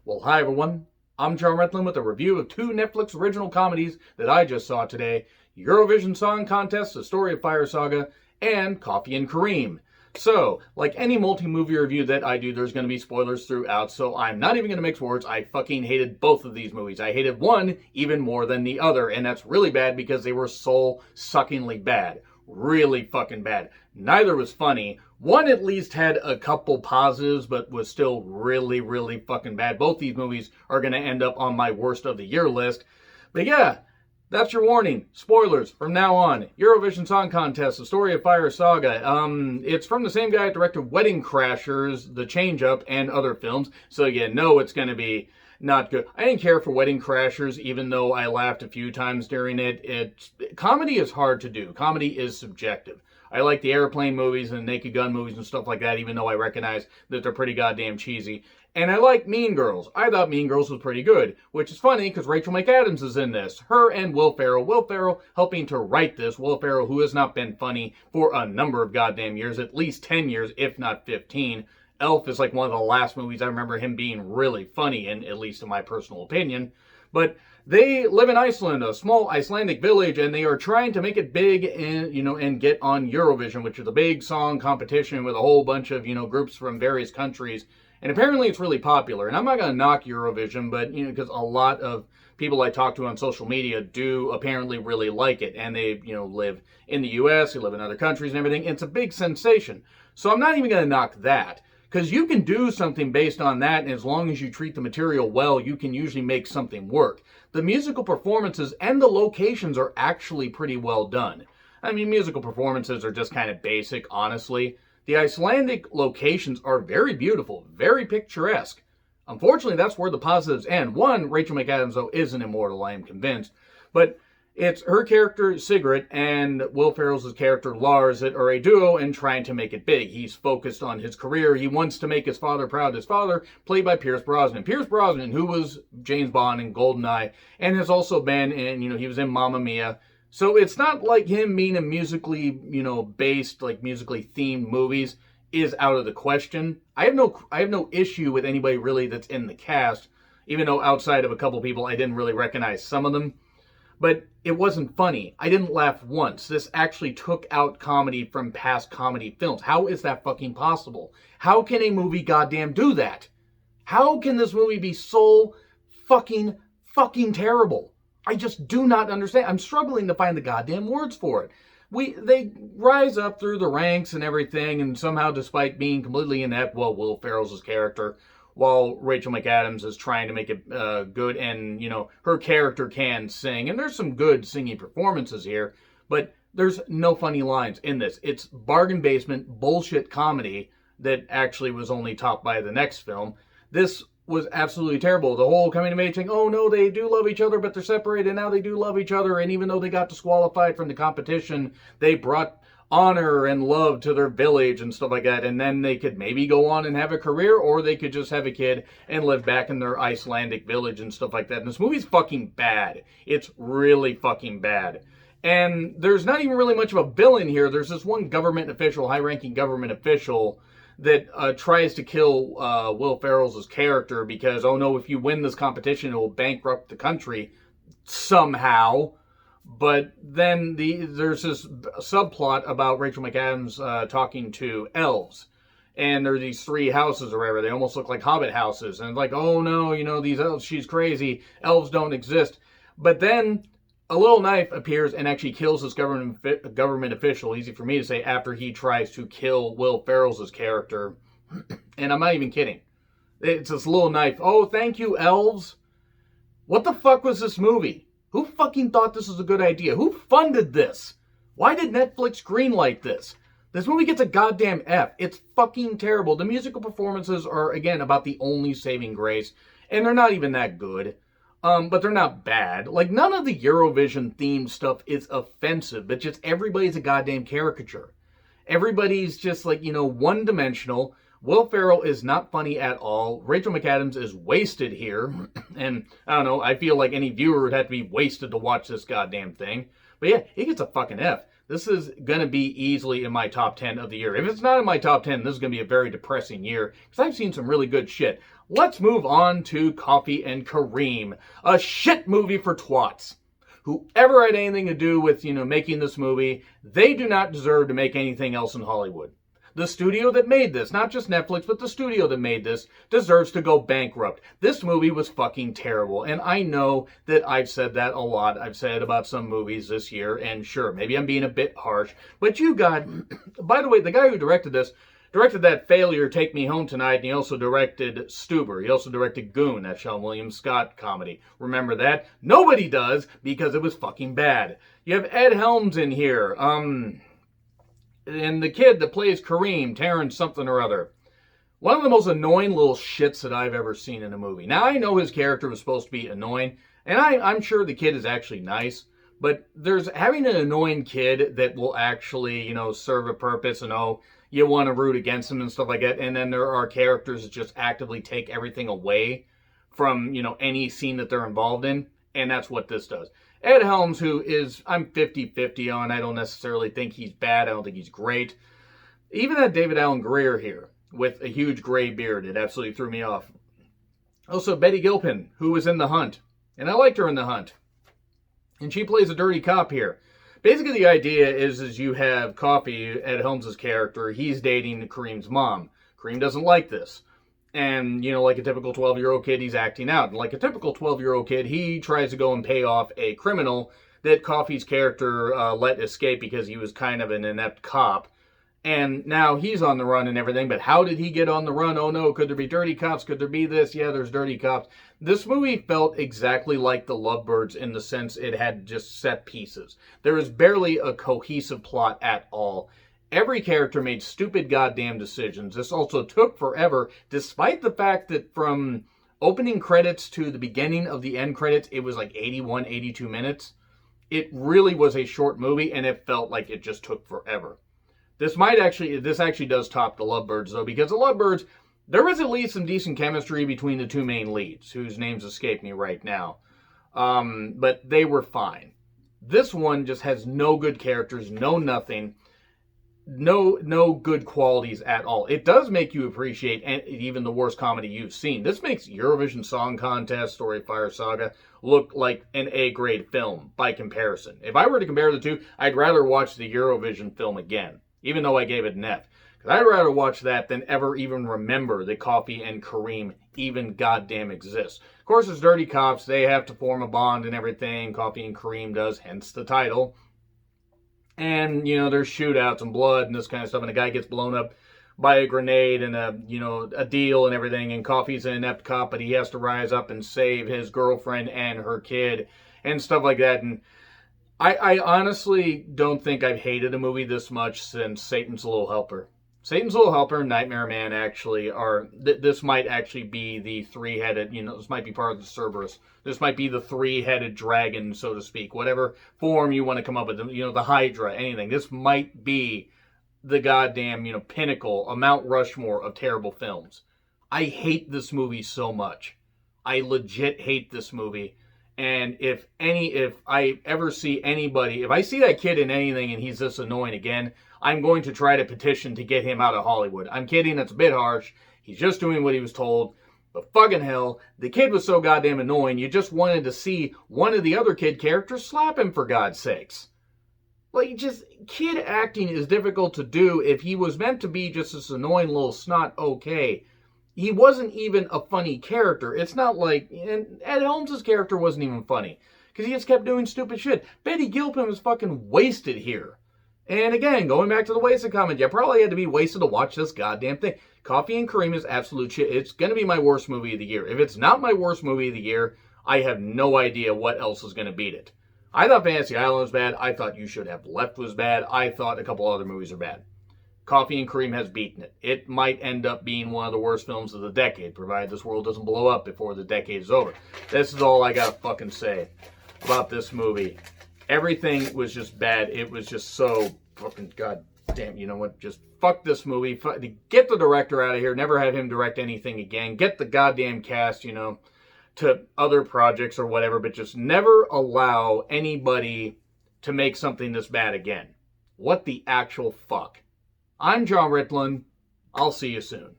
Well, hi everyone. I'm John Retlin with a review of two Netflix original comedies that I just saw today: Eurovision Song Contest, The Story of Fire Saga, and Coffee and Kareem. So, like any multi-movie review that I do, there's going to be spoilers throughout, so I'm not even going to mix words. I fucking hated both of these movies. I hated one even more than the other, and that's really bad because they were soul-suckingly bad. Really fucking bad. Neither was funny. One at least had a couple positives, but was still really, really fucking bad. Both these movies are going to end up on my worst of the year list. But yeah, that's your warning. Spoilers from now on. Eurovision Song Contest, The Story of Fire Saga. It's from the same guy that directed Wedding Crashers, The Change Up, and other films. So yeah, no, it's going to be not good. I didn't care for Wedding Crashers, even though I laughed a few times during it. Comedy is hard to do. Comedy is subjective. I like the airplane movies and Naked Gun movies and stuff like that, even though I recognize that they're pretty goddamn cheesy. And I like Mean Girls. I thought Mean Girls was pretty good, which is funny because Rachel McAdams is in this. Her and Will Ferrell. Will Ferrell helping to write this. Will Ferrell, who has not been funny for a number of goddamn years, at least 10 years, if not 15. Elf is like one of the last movies I remember him being really funny in, at least in my personal opinion. But they live in Iceland, a small Icelandic village, and they are trying to make it big and get on Eurovision, which is a big song competition with a whole bunch of, groups from various countries. And apparently it's really popular. And I'm not going to knock Eurovision, but, because a lot of people I talk to on social media do apparently really like it. And they, live in the US, they live in other countries and everything. It's a big sensation. So I'm not even going to knock that. Because you can do something based on that, and as long as you treat the material well, you can usually make something work. The musical performances and the locations are actually pretty well done. I mean, musical performances are just kind of basic, honestly. The Icelandic locations are very beautiful, very picturesque. Unfortunately, that's where the positives end. One, Rachel McAdams, though, is an immortal, I am convinced. But it's her character, Sigrid, and Will Ferrell's character, Lars, that are a duo and trying to make it big. He's focused on his career. He wants to make his father proud. His father, played by Pierce Brosnan. Pierce Brosnan, who was James Bond in GoldenEye, and has also been in, he was in Mamma Mia. So it's not like him being in musically, based, like musically themed movies is out of the question. I have no issue with anybody really that's in the cast, even though outside of a couple people I didn't really recognize some of them. But it wasn't funny. I didn't laugh once. This actually took out comedy from past comedy films. How is that fucking possible? How can a movie goddamn do that? How can this movie be so fucking terrible? I just do not understand. I'm struggling to find the goddamn words for it. They rise up through the ranks and everything, and somehow, despite being completely inept, Will Ferrell's character, while Rachel McAdams is trying to make it good, and, her character can sing. And there's some good singing performances here, but there's no funny lines in this. It's bargain basement bullshit comedy that actually was only topped by the next film. This was absolutely terrible. The whole coming of age thing, oh no, they do love each other, but they're separated, now they do love each other, and even though they got disqualified from the competition, they brought honor and love to their village and stuff like that, and then they could maybe go on and have a career, or they could just have a kid and live back in their Icelandic village and stuff like that. And this movie's fucking bad. It's really fucking bad. And there's not even really much of a villain here. There's this one government official, high-ranking government official, that tries to kill Will Ferrell's character because, oh no, if you win this competition, it will bankrupt the country somehow. But then there's this subplot about Rachel McAdams talking to elves. And there are these three houses or whatever. They almost look like Hobbit houses. And it's like, oh no, these elves, she's crazy. Elves don't exist. But then a little knife appears and actually kills this government official, easy for me to say, after he tries to kill Will Ferrell's character. And I'm not even kidding. It's this little knife. Oh, thank you, elves. What the fuck was this movie? Who fucking thought this was a good idea? Who funded this? Why did Netflix greenlight this? This movie gets a goddamn F. It's fucking terrible. The musical performances are, again, about the only saving grace. And they're not even that good. But they're not bad. Like, none of the Eurovision themed stuff is offensive. But just everybody's a goddamn caricature. Everybody's just like, one-dimensional. Will Ferrell is not funny at all. Rachel McAdams is wasted here. And, I don't know, I feel like any viewer would have to be wasted to watch this goddamn thing. But yeah, it gets a fucking F. This is going to be easily in my top 10 of the year. If it's not in my top 10, this is going to be a very depressing year. Because I've seen some really good shit. let's move on to Coffee and Kareem, a shit movie for twats. Whoever had anything to do with, making this movie, they do not deserve to make anything else in Hollywood. The studio that made this, not just Netflix, but the studio that made this, deserves to go bankrupt. This movie was fucking terrible, and I know that I've said that a lot. I've said it about some movies this year, and sure, maybe I'm being a bit harsh, but you got... By the way, the guy who directed this, directed that failure, Take Me Home Tonight, and he also directed Stuber. He also directed Goon, that Sean William Scott comedy. Remember that? Nobody does, because it was fucking bad. You have Ed Helms in here, and the kid that plays Kareem, Terrence something or other. One of the most annoying little shits that I've ever seen in a movie. Now, I know his character was supposed to be annoying, and I'm sure the kid is actually nice, but there's having an annoying kid that will actually, serve a purpose, and you want to root against him and stuff like that, and then there are characters that just actively take everything away from, any scene that they're involved in, and that's what this does. Ed Helms, who is, I'm 50-50 on, I don't necessarily think he's bad, I don't think he's great. Even that David Alan Grier here, with a huge gray beard, it absolutely threw me off. Also, Betty Gilpin, who was in The Hunt, and I liked her in The Hunt. And she plays a dirty cop here. Basically, the idea is you have Coffee, Ed Helms' character, he's dating Kareem's mom. Kareem doesn't like this. And, like a typical 12-year-old kid, he's acting out. And like a typical 12-year-old kid, he tries to go and pay off a criminal that Coffee's character let escape because he was kind of an inept cop. And now he's on the run and everything, but how did he get on the run? Oh no, could there be dirty cops? Could there be this? Yeah, there's dirty cops. This movie felt exactly like The Lovebirds in the sense it had just set pieces. There was barely a cohesive plot at all. Every character made stupid goddamn decisions. This also took forever, despite the fact that from opening credits to the beginning of the end credits, it was like 81, 82 minutes. It really was a short movie, and it felt like it just took forever. This actually does top The Lovebirds, though, because The Lovebirds, there was at least some decent chemistry between the two main leads, whose names escape me right now. But they were fine. This one just has no good characters, no nothing. No good qualities at all. It does make you appreciate even the worst comedy you've seen. This makes Eurovision Song Contest, Story of Fire Saga, look like an A-grade film by comparison. If I were to compare the two, I'd rather watch the Eurovision film again, even though I gave it an F. Because I'd rather watch that than ever even remember that Coffee and Kareem even goddamn exist. Of course, it's dirty cops. They have to form a bond and everything. Coffee and Kareem does, hence the title. And, there's shootouts and blood and this kind of stuff, and a guy gets blown up by a grenade and a deal and everything, and Coffee's an inept cop, but he has to rise up and save his girlfriend and her kid and stuff like that. And I honestly don't think I've hated a movie this much since Satan's Little Helper. Satan's Little Helper and Nightmare Man actually are, this might actually be the three-headed, this might be part of the Cerberus. This might be the three-headed dragon, so to speak. Whatever form you want to come up with, the Hydra, anything. This might be the goddamn, pinnacle, a Mount Rushmore of terrible films. I hate this movie so much. I legit hate this movie. And if I ever see anybody, if I see that kid in anything and he's this annoying again, I'm going to try to petition to get him out of Hollywood. I'm kidding, that's a bit harsh. He's just doing what he was told. But fucking hell, the kid was so goddamn annoying, you just wanted to see one of the other kid characters slap him, for God's sakes. Like, just, kid acting is difficult to do. If he was meant to be just this annoying little snot, okay. He wasn't even a funny character. It's not like, and Ed Helms' character wasn't even funny, because he just kept doing stupid shit. Betty Gilpin was fucking wasted here. And again, going back to the wasted comment, you probably had to be wasted to watch this goddamn thing. Coffee and Kareem is absolute shit. It's going to be my worst movie of the year. If it's not my worst movie of the year, I have no idea what else is going to beat it. I thought Fantasy Island was bad. I thought You Should Have Left was bad. I thought a couple other movies are bad. Coffee and Kareem has beaten it. It might end up being one of the worst films of the decade, provided this world doesn't blow up before the decade is over. This is all I gotta fucking say about this movie. Everything was just bad. It was just so fucking goddamn, you know what? Just fuck this movie. Get the director out of here. Never have him direct anything again. Get the goddamn cast, to other projects or whatever, but just never allow anybody to make something this bad again. What the actual fuck? I'm John Ritlin. I'll see you soon.